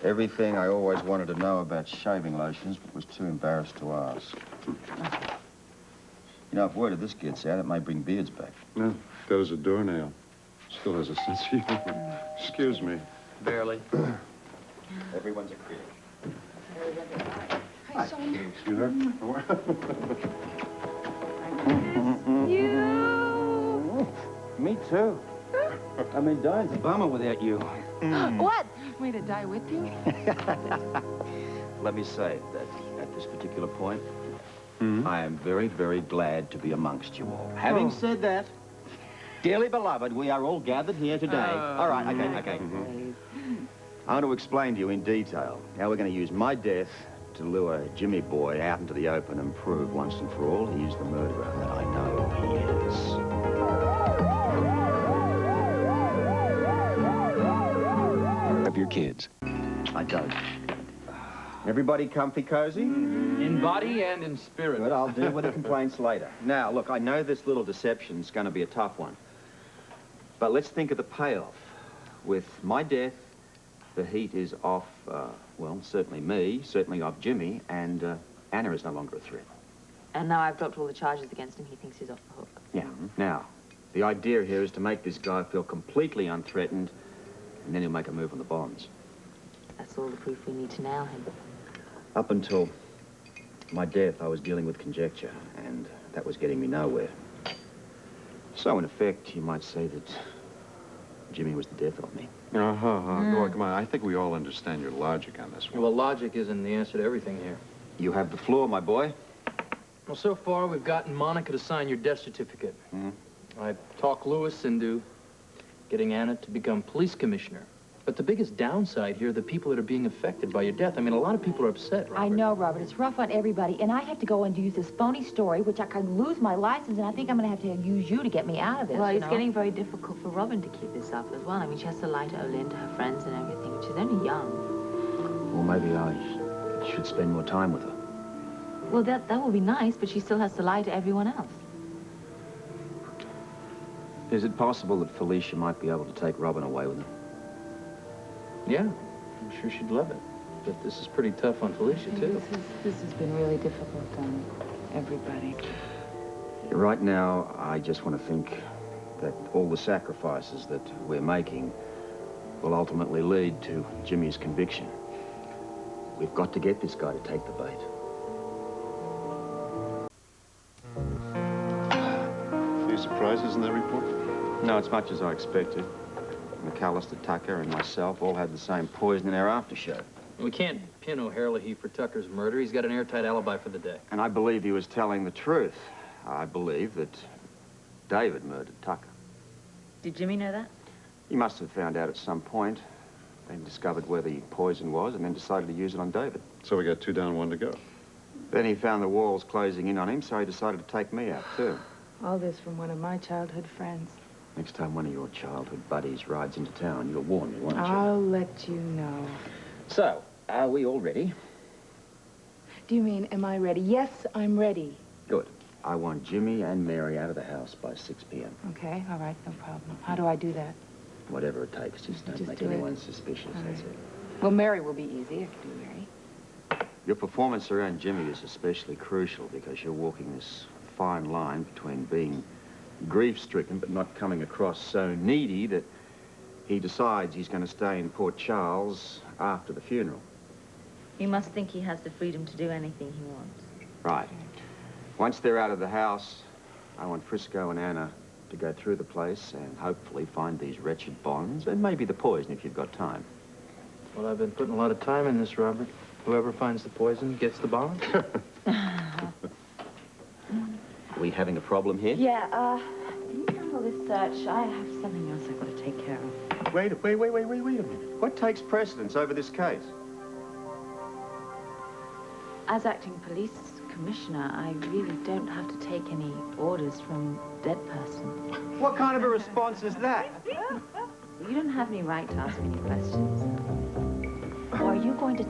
Everything I always wanted to know about shaving lotions, but was too embarrassed to ask. You know, if word of this gets out, it may bring beards back. No, dead as a doornail. Still has a sense of humor. Excuse me. Barely. Everyone's a critic. Hi, son. Sweetheart. You. Me too. I mean, dying's a bummer without you. What? Me to die with you? Let me say that at this particular point, I am very, very glad to be amongst you all. Having said that, dearly beloved, we are all gathered here today. All right, okay. I want to explain to you in detail how we're going to use my death to lure Jimmy Boy out into the open and prove once and for all he's the murderer that I know he is. Of your kids. I don't. Everybody comfy, cozy? In body and in spirit. Good, I'll deal with the complaints later. Now, look, I know this little deception's going to be a tough one. But let's think of the payoff. With my death, the heat is off, well, certainly me, certainly off Jimmy, and Anna is no longer a threat. And now I've dropped all the charges against him, he thinks he's off the hook. Yeah. Now, the idea here is to make this guy feel completely unthreatened, and then he'll make a move on the bonds. That's all the proof we need to nail him. Up until my death, I was dealing with conjecture, and that was getting me nowhere. So, in effect, you might say that Jimmy was the death of me. Go on, come on. I think we all understand your logic on this one. Well, logic isn't the answer to everything here. You have the floor, my boy. Well, so far, we've gotten Monica to sign your death certificate. I talked Lewis into getting Anna to become police commissioner. But the biggest downside here are the people that are being affected by your death. I mean, a lot of people are upset, Robert. I know, Robert. It's rough on everybody. And I have to go and use this phony story, which I could lose my license, and I think I'm going to have to use you to get me out of this, Well, it's you know? getting very difficult for Robin to keep this up as well. I mean, she has to lie to Olin, to her friends and everything. She's only young. Well, maybe I should spend more time with her. Well, that would be nice, but she still has to lie to everyone else. Is it possible that Felicia might be able to take Robin away with her? Yeah, I'm sure she'd love it. But this is pretty tough on Felicia, too. This has been really difficult on everybody. Right now, I just want to think that all the sacrifices that we're making will ultimately lead to Jimmy's conviction. We've got to get this guy to take the bait. Any surprises in that report? No, it's much as I expected. McAllister, Tucker, and myself all had the same poison in our aftershave. We can't pin O'Herlihy for Tucker's murder. He's got an airtight alibi for the day. And I believe he was telling the truth. I believe that David murdered Tucker. Did Jimmy know that? He must have found out at some point, then discovered where the poison was, and then decided to use it on David. So we got 2 down, 1 to go. Then he found the walls closing in on him, so he decided to take me out, too. All this from one of my childhood friends. Next time one of your childhood buddies rides into town, you'll warn me, won't you? I'll let you know. So, are we all ready? Do you mean, am I ready? Yes, I'm ready. Good. I want Jimmy and Mary out of the house by 6 p.m. Okay, all right, no problem. How do I do that? Whatever it takes, just don't make do it. anyone suspicious, that's it. Well, Mary will be easy. I can do Mary. Your performance around Jimmy is especially crucial because you're walking this fine line between being grief-stricken but not coming across so needy that he decides he's going to stay in Port Charles after the funeral. He must think he has the freedom to do anything he wants. Right. Once they're out of the house, I want Frisco and Anna to go through the place and hopefully find these wretched bonds and maybe the poison if you've got time. Well, I've been putting a lot of time in this, Robert. Whoever finds the poison gets the bond. Are we having a problem here? Yeah, can you handle this search? I have something else I've got to take care of. Wait a minute. What takes precedence over this case? As acting police commissioner, I really don't have to take any orders from dead person. What kind of a response is that? You don't have any right to ask me any questions. Or are you going to